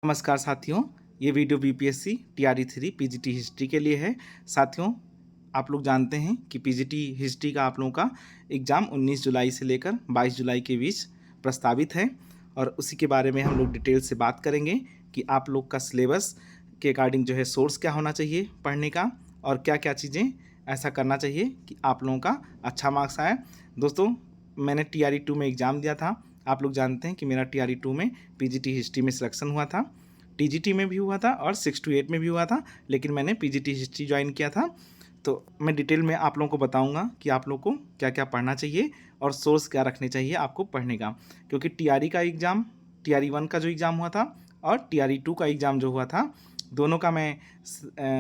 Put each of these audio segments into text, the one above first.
नमस्कार साथियों, ये video BPSC TRE 3 PGT history के लिए है। साथियों, आप लोग जानते हैं कि पीजीटी हिस्ट्री का आप लोगों का एग्ज़ाम 19 जुलाई से लेकर 22 जुलाई के बीच प्रस्तावित है और उसी के बारे में हम लोग डिटेल से बात करेंगे कि आप लोग का सिलेबस के अकॉर्डिंग जो है सोर्स क्या होना चाहिए पढ़ने का और क्या क्या चीज़ें ऐसा करना चाहिए कि आप लोगों का अच्छा मार्क्स आए। दोस्तों, मैंने टीआरई 2 में एग्ज़ाम दिया था। आप लोग जानते हैं कि मेरा टीआरई 2 में पीजीटी हिस्ट्री में सिलेक्शन हुआ था, टीजीटी में भी हुआ था और 6 to 8 में भी हुआ था, लेकिन मैंने पीजीटी हिस्ट्री ज्वाइन किया था। तो मैं डिटेल में आप लोगों को बताऊंगा कि आप लोग को क्या क्या पढ़ना चाहिए और सोर्स क्या रखने चाहिए आपको पढ़ने का, क्योंकि टीआरई का एग्ज़ाम, टीआरई 1 का जो एग्ज़ाम हुआ था और टीआरई 2 का एग्ज़ाम जो हुआ था, दोनों का मैं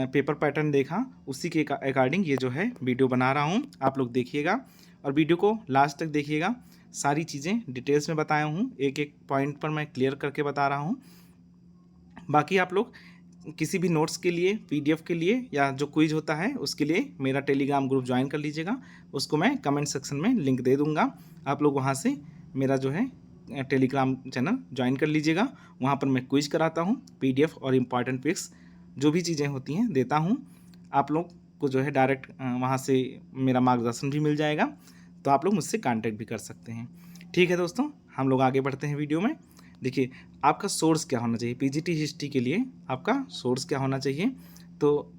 पेपर पैटर्न देखा, उसी के अकॉर्डिंग ये जो है वीडियो बना रहा हूँ। आप लोग देखिएगा और वीडियो को लास्ट तक देखिएगा। सारी चीज़ें डिटेल्स में बताया हूँ, एक एक पॉइंट पर मैं क्लियर करके बता रहा हूँ। बाकी आप लोग किसी भी नोट्स के लिए, पीडीएफ के लिए या जो क्विज होता है उसके लिए मेरा टेलीग्राम ग्रुप ज्वाइन कर लीजिएगा। उसको मैं कमेंट सेक्शन में लिंक दे दूँगा, आप लोग वहाँ से मेरा जो है टेलीग्राम चैनल ज्वाइन कर लीजिएगा। वहाँ पर मैं क्विज कराता हूँ, पीडीएफ और इम्पॉर्टेंट पिक्स जो भी चीज़ें होती हैं देता हूँ। आप लोग को जो है डायरेक्ट वहाँ से मेरा मार्गदर्शन भी मिल जाएगा, तो आप लोग मुझसे कांटेक्ट भी कर सकते हैं। ठीक है दोस्तों, हम लोग आगे बढ़ते हैं वीडियो में। देखिए, आपका सोर्स क्या होना चाहिए पीजीटी हिस्ट्री के लिए, आपका सोर्स क्या होना चाहिए। तो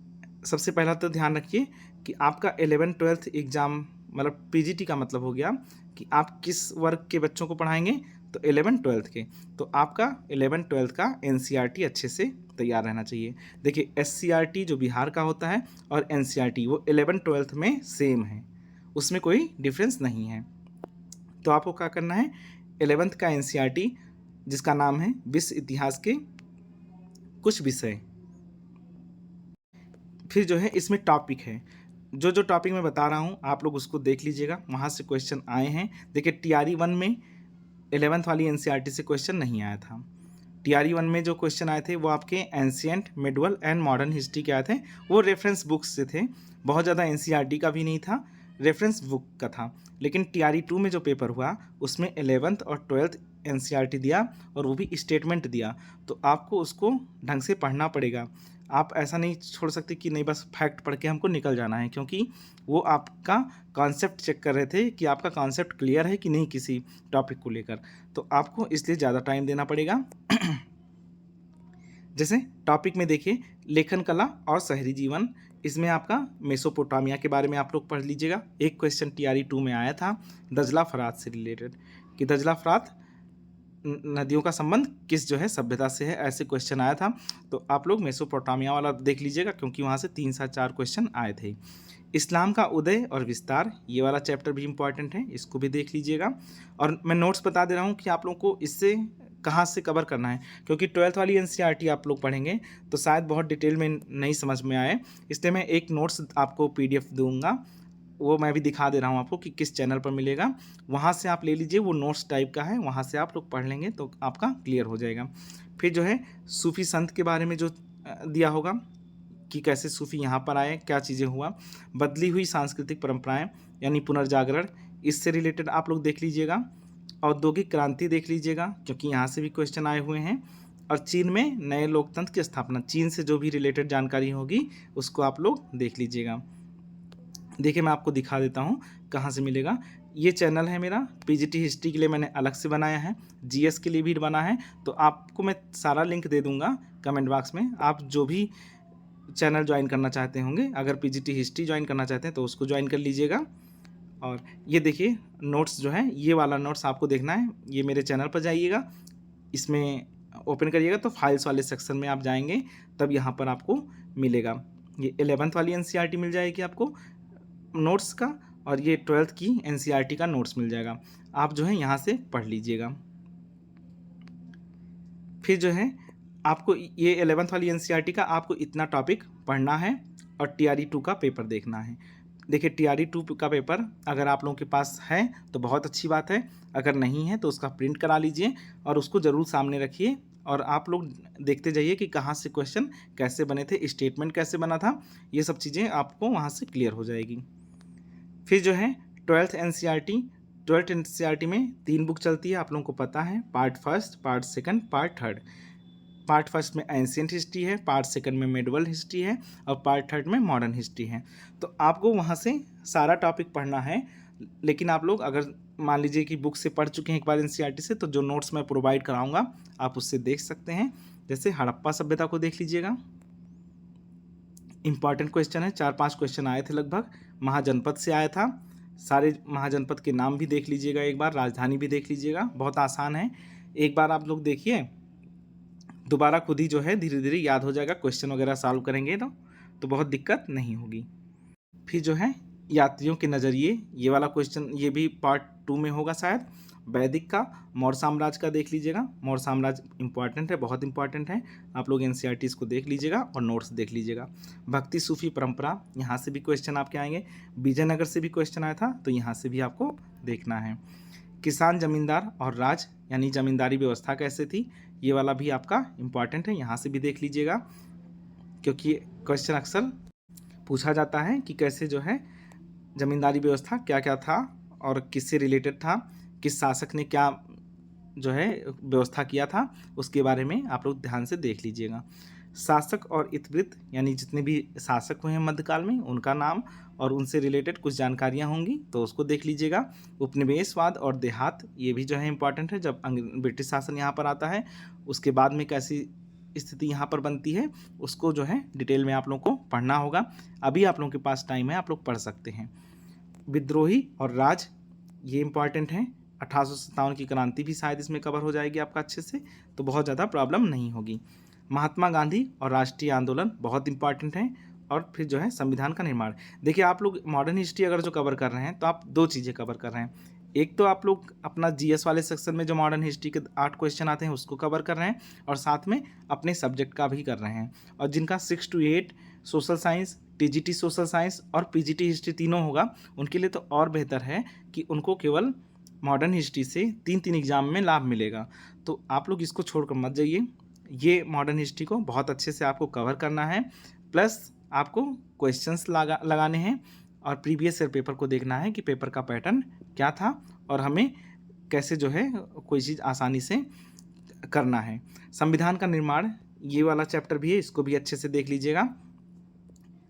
सबसे पहला तो ध्यान रखिए कि आपका 11th-12th एग्ज़ाम, मतलब पीजीटी का मतलब हो गया कि आप किस वर्ग के बच्चों को पढ़ाएंगे, तो 11th-12th के। तो आपका 11th-12th का एनसीईआरटी अच्छे से तैयार रहना चाहिए। देखिए, एससीईआरटी जो बिहार का होता है और एनसीईआरटी वो 11th-12th में सेम है, उसमें कोई डिफरेंस नहीं है। तो आपको क्या करना है, 11th का एनसीईआरटी जिसका नाम है विश्व इतिहास के कुछ विषय, फिर जो है इसमें टॉपिक है, जो जो टॉपिक मैं बता रहा हूँ आप लोग उसको देख लीजिएगा, वहाँ से क्वेश्चन आए हैं। देखिए, टीआरई 1 में 11th वाली एनसीईआरटी से क्वेश्चन नहीं आया था। टीआरई 1 में जो क्वेश्चन आए थे वो आपके ancient, medieval and modern history के आए थे, वो रेफरेंस बुक्स से थे, बहुत ज़्यादा एनसीईआरटी का भी नहीं था, रेफरेंस बुक का था। लेकिन टीआरई 2 में जो पेपर हुआ उसमें 11th और 12th एनसीईआरटी दिया और वो भी स्टेटमेंट दिया, तो आपको उसको ढंग से पढ़ना पड़ेगा। आप ऐसा नहीं छोड़ सकते कि नहीं बस फैक्ट पढ़ के हमको निकल जाना है, क्योंकि वो आपका कॉन्सेप्ट चेक कर रहे थे कि आपका कॉन्सेप्ट क्लियर है कि नहीं किसी टॉपिक को लेकर, तो आपको इसलिए ज़्यादा टाइम देना पड़ेगा। जैसे टॉपिक में देखिए, लेखन कला और शहरी जीवन, इसमें आपका मेसोपोटामिया के बारे में आप लोग पढ़ लीजिएगा। एक क्वेश्चन टीआरई 2 में आया था दजला फरात से रिलेटेड, कि दजला फरात नदियों का संबंध किस जो है सभ्यता से है, ऐसे क्वेश्चन आया था। तो आप लोग मेसोपोटामिया वाला देख लीजिएगा, क्योंकि वहाँ से 3 से 4 क्वेश्चन आए थे। इस्लाम का उदय और विस्तार, ये वाला चैप्टर भी इंपॉर्टेंट है, इसको भी देख लीजिएगा। और मैं नोट्स बता दे रहा हूँ कि आप लोगों को इससे कहाँ से कवर करना है, क्योंकि 12th वाली एनसीईआरटी आप लोग पढ़ेंगे तो शायद बहुत डिटेल में नहीं समझ में आए, इसलिए मैं एक नोट्स आपको पीडीएफ दूंगा, वो मैं भी दिखा दे रहा हूँ आपको कि किस चैनल पर मिलेगा, वहाँ से आप ले लीजिए, वो नोट्स टाइप का है, वहाँ से आप लोग पढ़ लेंगे तो आपका क्लियर हो जाएगा। फिर जो है सूफी संत के बारे में जो दिया होगा कि कैसे सूफी यहाँ पर आए, क्या चीज़ें हुआ, बदली हुई सांस्कृतिक परंपराएं यानी पुनर्जागरण, इससे रिलेटेड आप लोग देख लीजिएगा। औद्योगिक क्रांति देख लीजिएगा, क्योंकि यहाँ से भी क्वेश्चन आए हुए हैं। और चीन में नए लोकतंत्र की स्थापना, चीन से जो भी रिलेटेड जानकारी होगी उसको आप लोग देख लीजिएगा। देखिए, मैं आपको दिखा देता हूँ कहाँ से मिलेगा। ये चैनल है मेरा, पीजीटी हिस्ट्री के लिए मैंने अलग से बनाया है, जीएस के लिए भी बना है, तो आपको मैं सारा लिंक दे दूँगा कमेंट बॉक्स में। आप जो भी चैनल ज्वाइन करना चाहते होंगे, अगर पीजीटी हिस्ट्री ज्वाइन करना चाहते हैं तो उसको ज्वाइन कर लीजिएगा। और ये देखिए नोट्स जो है, ये वाला नोट्स आपको देखना है, ये मेरे चैनल पर जाइएगा, इसमें ओपन करिएगा तो फाइल्स वाले सेक्शन में आप जाएंगे, तब यहाँ पर आपको मिलेगा। ये 11th वाली एनसीईआरटी मिल जाएगी आपको नोट्स का, और ये 12th की एनसीईआरटी का नोट्स मिल जाएगा, आप जो है यहाँ से पढ़ लीजिएगा। फिर जो है आपको ये 11th वाली एनसीईआरटी का आपको इतना टॉपिक पढ़ना है और टीआरई 2 का पेपर देखना है। देखिए, टीआरई 2 का पेपर अगर आप लोगों के पास है तो बहुत अच्छी बात है, अगर नहीं है तो उसका प्रिंट करा लीजिए और उसको ज़रूर सामने रखिए, और आप लोग देखते जाइए कि कहाँ से क्वेश्चन कैसे बने थे, स्टेटमेंट कैसे बना था, ये सब चीज़ें आपको वहाँ से क्लियर हो जाएगी। फिर जो है 12th एनसीईआरटी, 12th एनसीईआरटी में 3 बुक चलती है, आप लोगों को पता है, part first, part second, part third. Part first में एंशिएंट हिस्ट्री है, पार्ट सेकंड में मेडिवल हिस्ट्री है और पार्ट थर्ड में मॉडर्न हिस्ट्री है। तो आपको वहाँ से सारा टॉपिक पढ़ना है, लेकिन आप लोग अगर मान लीजिए कि बुक से पढ़ चुके हैं एक बार एनसीईआरटी से, तो जो नोट्स मैं प्रोवाइड कराऊंगा आप उससे देख सकते हैं। जैसे हड़प्पा सभ्यता को देख लीजिएगा, इंपॉर्टेंट क्वेश्चन है, 4-5 क्वेश्चन आए थे लगभग। महाजनपद से आया था, सारे महाजनपद के नाम भी देख लीजिएगा एक बार, राजधानी भी देख लीजिएगा, बहुत आसान है। एक बार आप लोग देखिए, दोबारा खुद ही जो है धीरे धीरे याद हो जाएगा, क्वेश्चन वगैरह सॉल्व करेंगे तो बहुत दिक्कत नहीं होगी। फिर जो है यात्रियों के नज़रिए, ये वाला क्वेश्चन ये भी पार्ट 2 में होगा शायद। वैदिक का, मौर्य साम्राज्य का देख लीजिएगा, मौर्य साम्राज्य इंपॉर्टेंट है, बहुत इंपॉर्टेंट है, आप लोग एनसीईआरटीज़ को देख लीजिएगा और नोट्स देख लीजिएगा। भक्ति सूफी परंपरा, यहाँ से भी क्वेश्चन आपके आएंगे। विजयनगर से भी क्वेश्चन आया था, तो यहाँ से भी आपको देखना है। किसान, जमींदार और राज, यानी जमींदारी व्यवस्था कैसे थी, ये वाला भी आपका इंपॉर्टेंट है, यहाँ से भी देख लीजिएगा, क्योंकि क्वेश्चन अक्सर पूछा जाता है कि कैसे जो है जमींदारी व्यवस्था क्या क्या था और किससे रिलेटेड था, किस शासक ने क्या जो है व्यवस्था किया था, उसके बारे में आप लोग ध्यान से देख लीजिएगा। शासक और इतिवृत्त, यानी जितने भी शासक हुए हैं मध्यकाल में, उनका नाम और उनसे रिलेटेड कुछ जानकारियां होंगी, तो उसको देख लीजिएगा। उपनिवेशवाद और देहात, ये भी जो है इंपॉर्टेंट है, जब ब्रिटिश शासन यहाँ पर आता है उसके बाद में कैसी स्थिति यहाँ पर बनती है, उसको जो है डिटेल में आप लोगों को पढ़ना होगा। अभी आप लोगों के पास टाइम है, आप लोग पढ़ सकते हैं। विद्रोही और राज, ये इंपॉर्टेंट है। 1857 की क्रांति भी शायद इसमें कवर हो जाएगी आपका अच्छे से, तो बहुत ज़्यादा प्रॉब्लम नहीं होगी। महात्मा गांधी और राष्ट्रीय आंदोलन बहुत इंपॉर्टेंट है। और फिर जो है संविधान का निर्माण। देखिए आप लोग मॉडर्न हिस्ट्री अगर जो कवर कर रहे हैं तो आप 2 चीज़ें कवर कर रहे हैं। एक तो आप लोग अपना जीएस वाले सेक्शन में जो मॉडर्न हिस्ट्री के 8 क्वेश्चन आते हैं उसको कवर कर रहे हैं, और साथ में अपने सब्जेक्ट का भी कर रहे हैं। और जिनका 6 to 8 social science, TGT social science और पीजीटी हिस्ट्री तीनों होगा, उनके लिए तो और बेहतर है कि उनको केवल मॉडर्न हिस्ट्री से 3 एग्जाम में लाभ मिलेगा। तो आप लोग इसको छोड़कर मत जाइए, ये मॉडर्न हिस्ट्री को बहुत अच्छे से आपको कवर करना है, प्लस आपको क्वेश्चंस लगाने हैं और प्रीवियस ईयर पेपर को देखना है कि पेपर का पैटर्न क्या था और हमें कैसे जो है कोई चीज़ आसानी से करना है। संविधान का निर्माण, ये वाला चैप्टर भी है, इसको भी अच्छे से देख लीजिएगा।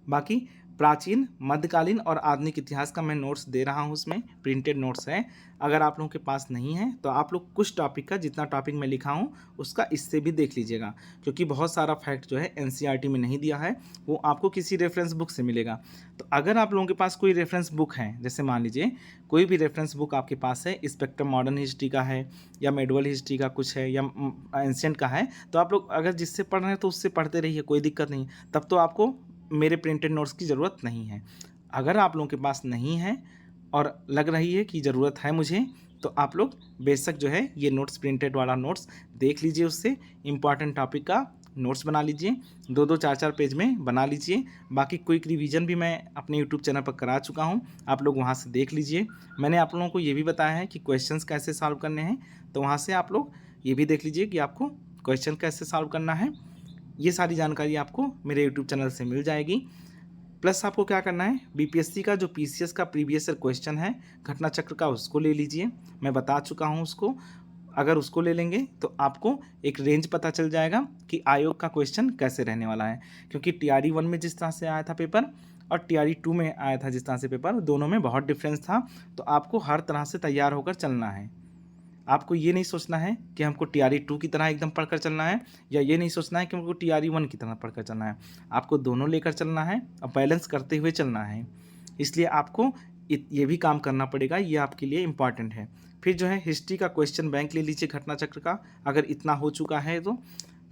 बाकी प्राचीन, मध्यकालीन और आधुनिक इतिहास का मैं नोट्स दे रहा हूँ, उसमें प्रिंटेड नोट्स है। अगर आप लोगों के पास नहीं है तो आप लोग कुछ टॉपिक का, जितना टॉपिक मैं लिखा हूँ उसका इससे भी देख लीजिएगा, क्योंकि बहुत सारा फैक्ट जो है एनसीईआरटी में नहीं दिया है, वो आपको किसी रेफरेंस बुक से मिलेगा। तो अगर आप लोगों के पास कोई रेफरेंस बुक है, जैसे मान लीजिए कोई भी रेफरेंस बुक आपके पास है, स्पेक्ट्रम मॉडर्न हिस्ट्री का है या मेडिवल हिस्ट्री का कुछ है या एंशिएंट का है, तो आप लोग अगर जिससे पढ़ रहे हैं तो उससे पढ़ते रहिए, कोई दिक्कत नहीं। तब तो आपको मेरे प्रिंटेड नोट्स की ज़रूरत नहीं है। अगर आप लोगों के पास नहीं है और लग रही है कि ज़रूरत है मुझे, तो आप लोग बेशक जो है ये नोट्स, प्रिंटेड वाला नोट्स देख लीजिए, उससे इम्पॉर्टेंट टॉपिक का नोट्स बना लीजिए, 2-2 4-4 पेज में बना लीजिए। बाकी क्विक रिवीजन भी मैं अपने यूट्यूब चैनल पर करा चुका हूँ, आप लोग वहाँ से देख लीजिए। मैंने आप लोगों को ये भी बताया है कि क्वेश्चंस कैसे सॉल्व करने हैं, तो वहाँ से आप लोग ये भी देख लीजिए कि आपको क्वेश्चन कैसे सॉल्व करना है। ये सारी जानकारी आपको मेरे यूट्यूब चैनल से मिल जाएगी। प्लस आपको क्या करना है, बीपीएससी का जो पीसीएस का प्रीवियस ईयर क्वेश्चन है घटना चक्र का, उसको ले लीजिए, मैं बता चुका हूँ उसको। अगर उसको ले लेंगे तो आपको एक रेंज पता चल जाएगा कि आयोग का क्वेश्चन कैसे रहने वाला है, क्योंकि टीआरई 1 में जिस तरह से आया था पेपर और टीआरई 2 में आया था जिस तरह से पेपर, दोनों में बहुत डिफरेंस था। तो आपको हर तरह से तैयार होकर चलना है। आपको ये नहीं सोचना है कि हमको टीआरई 2 की तरह एकदम पढ़कर चलना है, या ये नहीं सोचना है कि हमको टीआरई 1 की तरह पढ़कर चलना है। आपको दोनों लेकर चलना है और बैलेंस करते हुए चलना है। इसलिए आपको ये भी काम करना पड़ेगा, ये आपके लिए इम्पॉर्टेंट है। फिर जो है हिस्ट्री का क्वेश्चन बैंक ले लीजिए घटना चक्र का, अगर इतना हो चुका है तो,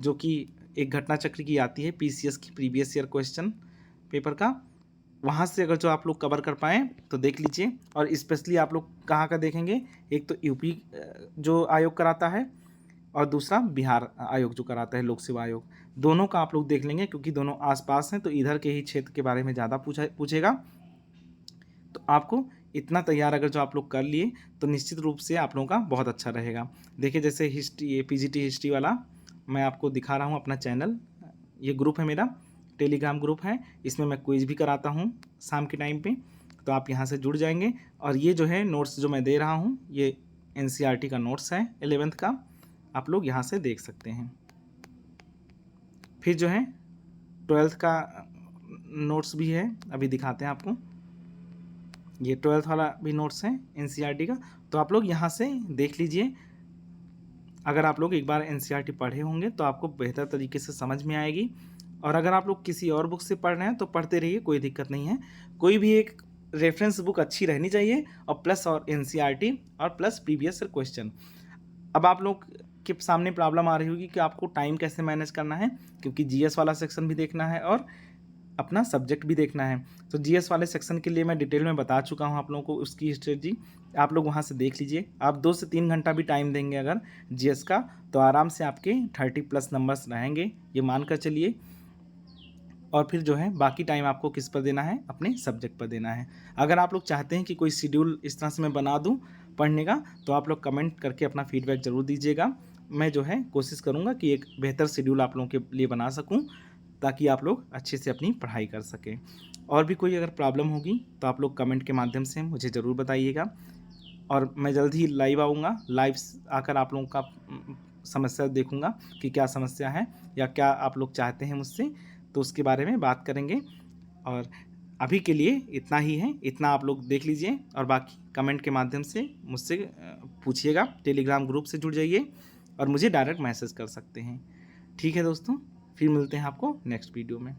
जो कि एक घटना चक्र की आती है पीसीएस की प्रीवियस ईयर क्वेश्चन पेपर का, वहाँ से अगर जो आप लोग कवर कर पाएँ तो देख लीजिए। और स्पेशली आप लोग कहाँ का देखेंगे, एक तो यूपी जो आयोग कराता है और दूसरा बिहार आयोग जो कराता है, लोक सेवा आयोग, दोनों का आप लोग देख लेंगे, क्योंकि दोनों आसपास हैं तो इधर के ही क्षेत्र के बारे में ज़्यादा पूछेगा। तो आपको इतना तैयार अगर जो आप लोग कर लिए तो निश्चित रूप से आप लोगों का बहुत अच्छा रहेगा। देखिए जैसे हिस्ट्री, पीजीटी हिस्ट्री वाला मैं आपको दिखा रहा हूँ, अपना चैनल, ये ग्रुप है मेरा, टेलीग्राम ग्रुप है, इसमें मैं क्विज भी कराता हूँ शाम के टाइम पे, तो आप यहाँ से जुड़ जाएंगे। और ये जो है नोट्स जो मैं दे रहा हूँ, ये एनसीईआरटी का नोट्स है 11th का, आप लोग यहाँ से देख सकते हैं। फिर जो है 12th का नोट्स भी है, अभी दिखाते हैं आपको। ये 12th वाला भी नोट्स है एनसीईआरटी का, तो आप लोग यहाँ से देख लीजिए। अगर आप लोग एक बार एनसीईआरटी पढ़े होंगे तो आपको बेहतर तरीके से समझ में आएगी। और अगर आप लोग किसी और बुक से पढ़ रहे हैं तो पढ़ते रहिए, कोई दिक्कत नहीं है। कोई भी एक रेफरेंस बुक अच्छी रहनी चाहिए, और प्लस और एनसीईआरटी और प्लस प्रीवियस क्वेश्चन। अब आप लोग के सामने प्रॉब्लम आ रही होगी कि आपको टाइम कैसे मैनेज करना है, क्योंकि जीएस वाला सेक्शन भी देखना है और अपना सब्जेक्ट भी देखना है। तो जीएस वाले सेक्शन के लिए मैं डिटेल में बता चुका हूँ आप लोगों को उसकी स्ट्रेटजी, आप लोग वहाँ से देख लीजिए। आप 2 से 3 घंटा भी टाइम देंगे अगर जीएस का, तो आराम से आपके 30+ नंबर्स रहेंगे, ये मान कर चलिए। और फिर जो है बाकी टाइम आपको किस पर देना है, अपने सब्जेक्ट पर देना है। अगर आप लोग चाहते हैं कि कोई शेड्यूल इस तरह से मैं बना दूं पढ़ने का, तो आप लोग कमेंट करके अपना फीडबैक ज़रूर दीजिएगा। मैं जो है कोशिश करूंगा कि एक बेहतर शेड्यूल आप लोगों के लिए बना सकूं, ताकि आप लोग अच्छे से अपनी पढ़ाई कर सकें। और भी कोई अगर प्रॉब्लम होगी तो आप लोग कमेंट के माध्यम से मुझे ज़रूर बताइएगा, और मैं जल्द ही लाइव आऊँगा। लाइव आकर आप लोगों का समस्या देखूंगा कि क्या समस्या है या क्या आप लोग चाहते हैं मुझसे, तो उसके बारे में बात करेंगे। और अभी के लिए इतना ही है, इतना आप लोग देख लीजिए, और बाकी कमेंट के माध्यम से मुझसे पूछिएगा। टेलीग्राम ग्रुप से जुड़ जाइए और मुझे डायरेक्ट मैसेज कर सकते हैं। ठीक है दोस्तों, फिर मिलते हैं आपको नेक्स्ट वीडियो में।